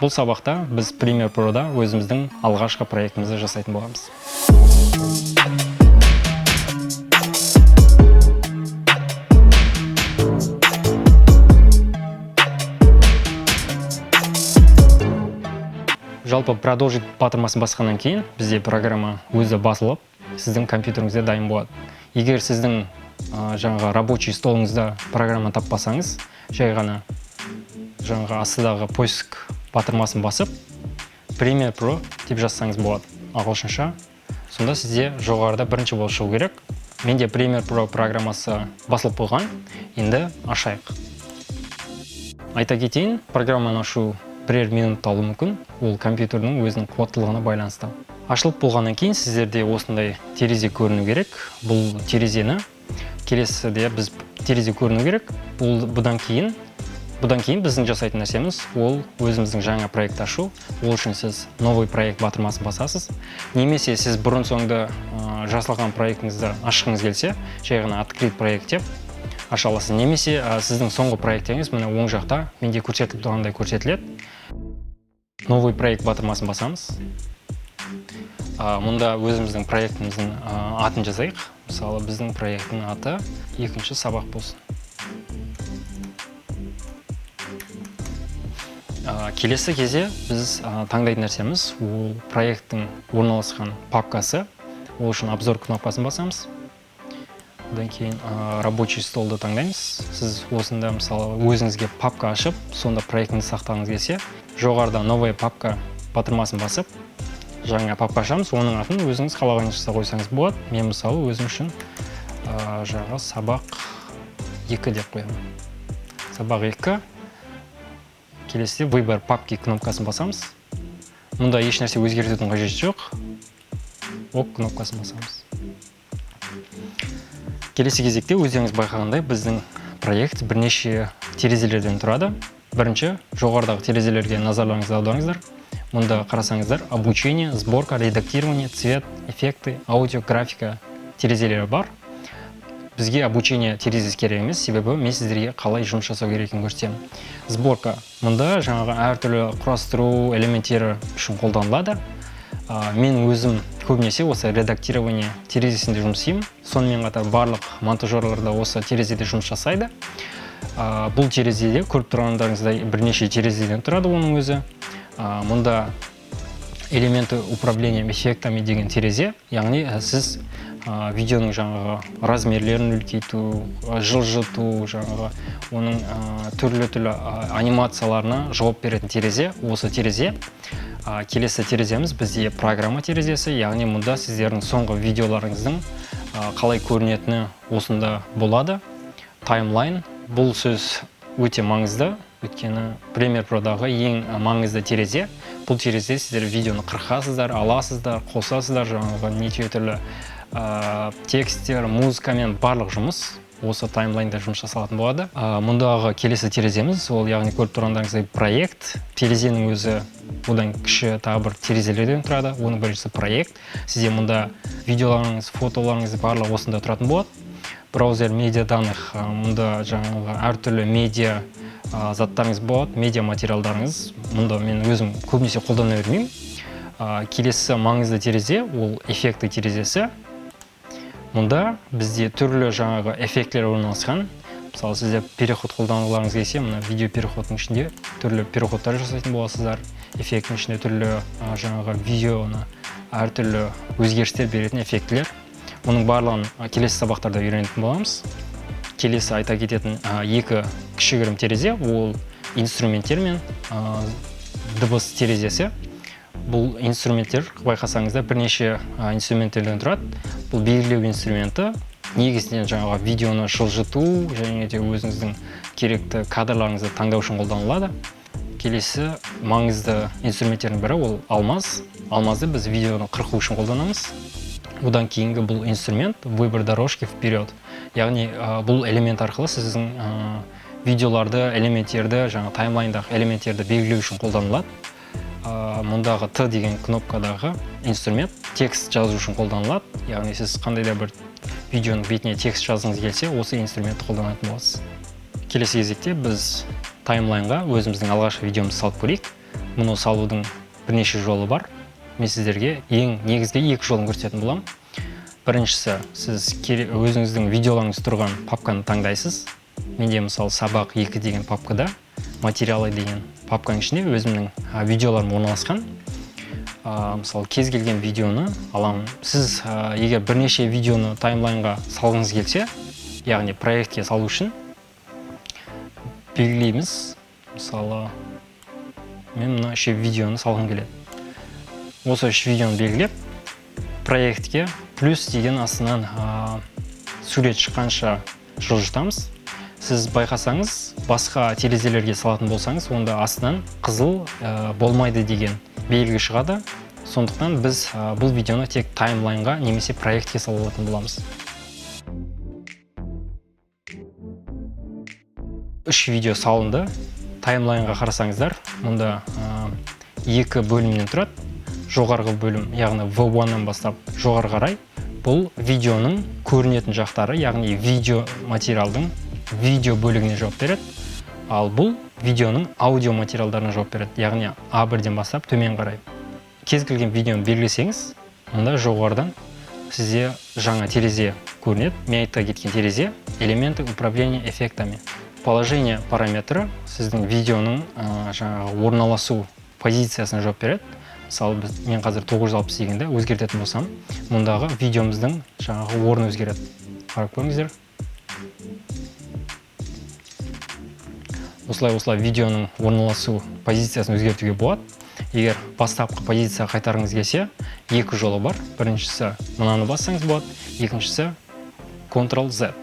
Бұл сабақта біз Premiere Pro'да өзіміздің алғашқы проектімізді жасайтын боламыз. Жалпы продолжить батырмасын басқаннан кейін бізде программа өзі басылып, сіздің компьютеріңізде дайын болады. Егер сіздің жаңағы рабочий столыңызда программа таппасаңыз, жай ғана жаңағы астыдағы поиск батырмасын басып, Premiere Pro деп жазсаңыз болады, ағылшынша. Сонда сізде жоғарыда бірінші болып шығу керек. Менде Premiere Pro программасы басылып қойған, енді ашайық. Айта кетейін, программаны ашу бірер минут алуы мүмкін, ол компьютердің өзінің қуаттылығына байланысты. Ашылып болғаннан кейін сіздерде осындай терезе көріну керек. Бұл терезені келесіде біз терезе көріну керек. Бұдан кейін біздің жасайтын нәрсеміз ол өзіміздің жаңа проект ашу. Ол үшін сіз новый проект батырмасын басасыз. Немесе сіз бұрын соңды жасалған проектіңізді ашқыңыз келсе, жай ғана открыть проект деп аша аласыз. Немесе сіздің соңғы проектіңіз міне оң жақта менде көрсетіліп тұрғандай көрсетіледі. Новый проект батырмасын басамыз. Мұнда өзіміздің проектіміздің атын жазайық. Мысалы, біздің проекттің аты екінші сабақ болсын. Келесі кезде біз таңдайтын нәрсеміз ол проекттің орналасқан папкасы. Ол үшін обзор кнопкасын басамыз. Одан кейін рабочий столды таңдаймыз. Сіз осында мысалы өзіңізге папка ашып, сонда проектіңізді сақтағыңыз келсе, жоғарыда новая папка батырмасын басып, жаңа папка ашамыз, оның атын өзіңіз қалағаныңызға қойсаңыз болады. Мен мысалы өзім үшін жаңа сабақ 2 деп қоямын. Сабақ 2. Келесіде выбор папки кнопкасын басамыз. Мұнда еш нәрсе өзгертудің қажеті жоқ. Ок кнопкасын басамыз. Келесі кезекте өздеріңіз байқағандай біздің проект бірнеше терезелерден тұрады. Бірінші, жоғарыдағы терезелерге назарларыңызды аударыңыздар. Мұнда қарасаңыздар, обучение, сборка, редактирование, цвет, эффекты, аудио, графика терезелері бар. Бізге обучение терезесі керек емес, себебі мен сіздерге қалай жұмыс жасау керекін көрсетемін. Сборка. Мұнда жаңағы әртүрлі құрастыру элементтері үшін қолданылады. Мен өзім көбінесе осы редактирование терезесінде жұмыс істеймін. Сонымен қатар барлық монтажерлар осы терезеде жұмыс жасайды. Бұл терезеде көріп тұрғандарыңыздай бірнеше терезеден тұрады оның өзі. Мұнда элементы управлением эффектами деген терезе, яғни сіз видеоның жаңағы размерлерін үлкейту, жылжыту, жаңағы оның түрлі анимацияларына жауап беретін терезе, осы терезе. Келесі тереземіз бізде программа терезесі, яғни мұнда сіздердің соңғы видеоларыңыздың қалай көрінетіні осында болады. Таймлайн. Бұл сөз өте маңызды, өйткені Premiere Pro'дағы ең маңызды терезе. Бұл терезе сіздер видеоны қырқасыздар, аласыздар, қосасыздар, жаңағы неше түрлі тексттер, музыкамен барлық жұмыс осы таймлайнда жұмыс жасалатын болады. Мұндағы келесі тереземіз, ол яғни көріп тұрғандарыңыздай проект. Терезенің өзі одан кіші тағы бір терезелерден тұрады. Оның біріншісі проект. Сізде мұнда видеоларыңыз, фотоларыңыз барлығы осында тұратын болады. Браузер медиа данных, мұнда жаңағы әртүрлі медиа заттарыңыз болады, медиа материалдарыңыз. Мұнда мен өзім көбінесе қолдана бермеймін. Келесі маңызды терезе, ол эффекті терезесі. Мұнда бізде түрлі жаңағы эффектлер орналасқан. Мысалы, сізде переход қолданғыларыңыз келсе, мына видео переходтың ішінде түрлі переходтар жасайтын боласыздар. Эффекттің ішінде түрлі жаңағы видеоны әртүрлі өзгерістер беретін эффектілер. Оның барлығын келесі сабақтарда үйренетін боламыз. Келесі айта кететін екі кішігірім терезе, ол инструменттер мен дыбыс терезесі. Бұл инструменттер, байқасаңызда, бірнеше инструменттерден тұрады. Бұл белгілеу инструменті, негізінен жаңағы видеоны жылжыту және де өзіңіздің керекті кадрларыңызды таңдау үшін қолданылады. Келесі маңызды инструменттердің бірі ол алмаз. Алмазды біз видеоны қырқу үшін қолданамыз. Одан кейінгі бұл инструмент выбор дорожки вперед. Яғни бұл элемент арқылы сіздің видеоларды, элементтерді, жаңа таймлайндағы элементтерді белгілеу үшін қолданылады. Мұндағы Т деген кнопкадағы инструмент текст жазу үшін қолданылады. Яғни сіз қандай да бір видеоның бетіне текст жазғыңыз келсе, осы инструментті қолданатын боласыз. Келесі кезекте біз таймлайнға өзіміздің алғашқы видеомызды салып көрейік. мұны салудың бірнеше жолы бар. Мен сіздерге ең негізгі екі жолын көрсететін боламын. Біріншісі, сіз өзіңіздің видеоларыңыз тұрған папканы таңдайсыз. Менде мысалы сабақ 2 деген папкада, материалы деген папканың ішінде өзімнің видеоларым орналасқан. Мысалы кез келген видеоны аламын. Сіз егер бірнеше видеоны таймлайнға салғыңыз келсе, яғни проектке салу үшін белгілейміз. Мысалы мен мына 3 видеоны салғым келеді. Осы 3 видеоны белгілеп, проектке плюс деген астынан сурет шыққанша жылжытамыз. Сіз байқасаңыз, басқа терезелерге салатын болсаңыз, онда астынан қызыл болмайды деген белгі шығады. Сондықтан біз бұл видеоны тек таймлайнға немесе проектке сала алатын боламыз. 3 видео салынды. Таймлайнға қарасаңыздар, мұнда 2 бөлімнен тұрады. Жоғарғы бөлім, яғни V1-нан бастап жоғары қарай, бұл видеоның көрінетін жақтары, яғни видео материалдың видео бөлігіне жауап береді. Ал бұл видеоның аудио материалдарына жауап береді, яғни A1-ден бастап төмен қарай. Кез келген видеоны белгілесеңіз, мұнда жоғарыдан сізде жаңа терезе көрінеді. Мен айтта кеткен терезе элементы управления эффектами. Положение параметрі сіздің видеоның жаңағы орналасу позициясына жауап береді. Мысалы, мен қазір 960-ді өзгертетін болсам, мұндағы видеомыздың жаңағы орны өзгереді. Қарап көріңіздер. Осылай видеоның орналасу позициясын өзгертуге болады. Егер бастапқы позиция қайтарыңыз келсе, 2 жолы бар. Біріншісі мынаны бассаңыз болады, екіншісі Ctrl-Z.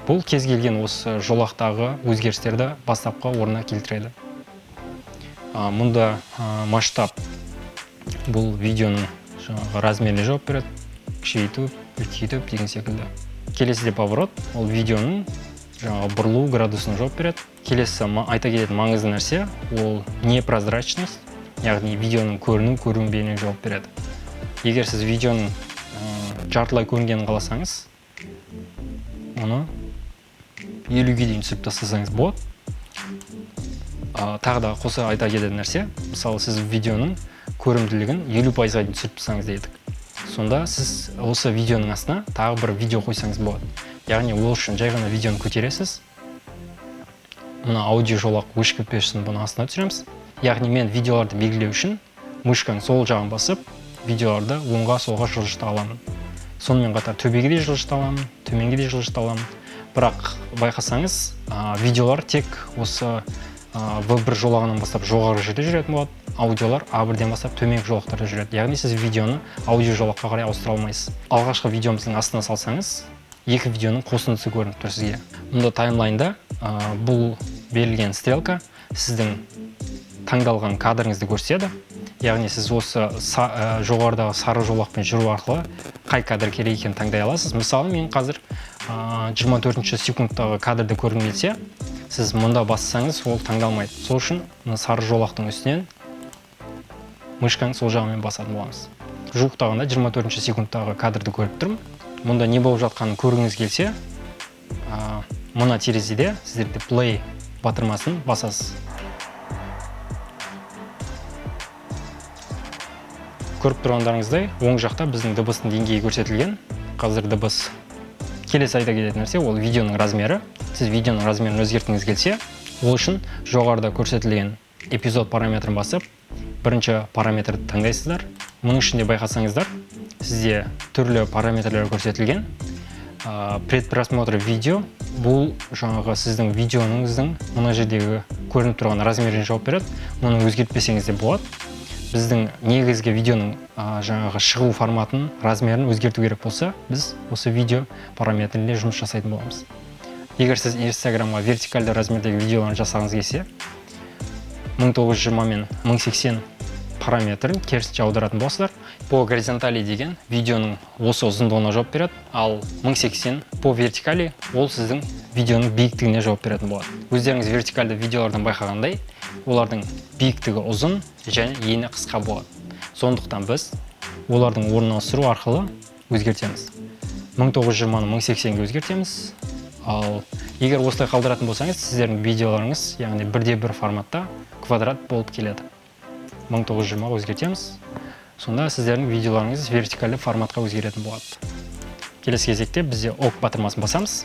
Бұл кез келген осы жолақтағы өзгерістерді бастапқы орнына келтіреді. Мұнда масштаб бұл видеоның размеріне жауап береді. Кішірейтіп, үлкейтіп деген секілді. Келесіде поворот, ол видеоның бұрылу градусына жауап береді. Келесі айта кететін маңызды нәрсе, ол непрозрачность, яғни видеоның көрінбеуіне жауап береді. Егер сіз видеоның жартылай көрінгенін қаласаңыз, оны 50-ге дейін түсіріп тастасаңыз болады. Тағы да қоса айта кететін нәрсе, мысалы сіз видеоның көрімділігін 50%-ға дейін түсіріп тастаңыз дедік. Сонда сіз осы видеоның астына тағы бір видео қойсаңыз болады. Яғни ол үшін жай ғана видеоны көтересіз. Мына аудио жолақ өшкіп пешсін бұны астына түсіреміз. Яғни мен видеоларды белгілеу үшін мышканың сол жағын басып, видеоларды оңға солға жылжыта аламын. Сонымен қатар төбеге де жылжыта аламын, төменге де жылжыта аламын. Бірақ байқасаңыз, видеолар тек осы V1 жолағынан бастап жоғары жерде жүретін болады. Аудиолар A1-ден бастап төменгі жолақтарда жүреді. Яғни сіз видеоны аудио жолаққа қарай ауыстыра алмайсыз. Алғашқы видеомыздың астына салсаңыз, 2 видеоның қосындысы көрініп тұр сізге. Мұнда таймлайнда бұл берілген стрелка сіздің таңдалған кадрыңызды көрсетеді. Яғни сіз осы жоғарыдағы сары жолақпен жүру арқылы қай кадр керек екенін таңдай аласыз. Мысалы, мен қазір 24 секундтағы кадрды көргім келсе, сіз мұнда бассаңыз, ол таңдалмайды. Сол үшін сары жолақтың үстінен мышканың сол жағымен басатын боламыз. Жуықтағанда 24 секундтағы кадрды көріп тұрмын. Мұнда не болып жатқанын көргіңіз келсе, мына терезеде сіздерде play батырмасын басасыз. Көріп тұрғандарыңыздай, оң жақта біздің дыбыстың деңгейі көрсетілген. Қазір дыбыс келесі айта кететін нәрсе, ол видеоның размері. Сіз видеоның размерін өзгерткіңіз келсе, ол үшін жоғарыда көрсетілген эпизод параметрін басып, бірінші параметрді таңдайсыздар. Мұның ішінде байқасаңыздар, сізде түрлі параметрлер көрсетілген. Предпросмотр видео, бұл жаңағы сіздің видеоңыздың мына жердегі көрініп тұрған размеріне жауап береді. Мұны өзгертпесеңіз де болады. Біздің негізгі видеоның жаңағы шығу форматын, размерін өзгерту керек болса, біз осы видео параметрінде жұмыс жасайтын боламыз. Егер сіз Instagramға вертикальды размердегі видеоларын жасағыңыз келсе, 1920 мен 1080 параметрін керісінше аударатын болсыздар. По горизонтали деген видеоның осы ұзындығына жауап береді, ал 1080 по вертикали ол сіздің видеоның биіктігіне жауап беретін болады. Өздеріңіз вертикальды видеолардан байқағандай, олардың биіктігі ұзын және ені қысқа болады. Сондықтан біз олардың орнын ауыстыру арқылы өзгертеміз. 1920-ны 1080-ге өзгертеміз. Ал егер осылай қалдыратын болсаңыз, сіздердің видеоларыңыз, яғни 1:1 форматта квадрат болып келеді. 1920-ға өзгертеміз. Сонда сіздердің видеоларыңыз вертикальді форматқа өзгеретін болады. Келесі кезекте бізде ок батырмасын басамыз.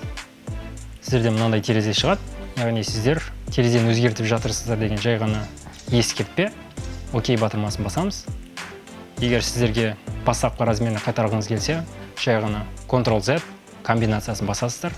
Сіздерде мынандай терезе шығады. Яғни сіздер терезені өзгертіп жатырсыздар деген жай ғана ескертпе. Окей батырмасын басамыз. Егер сіздерге бастапқы размерін қайтарғыңыз келсе, жай ғана Ctrl-Z комбинациясын басасыздар.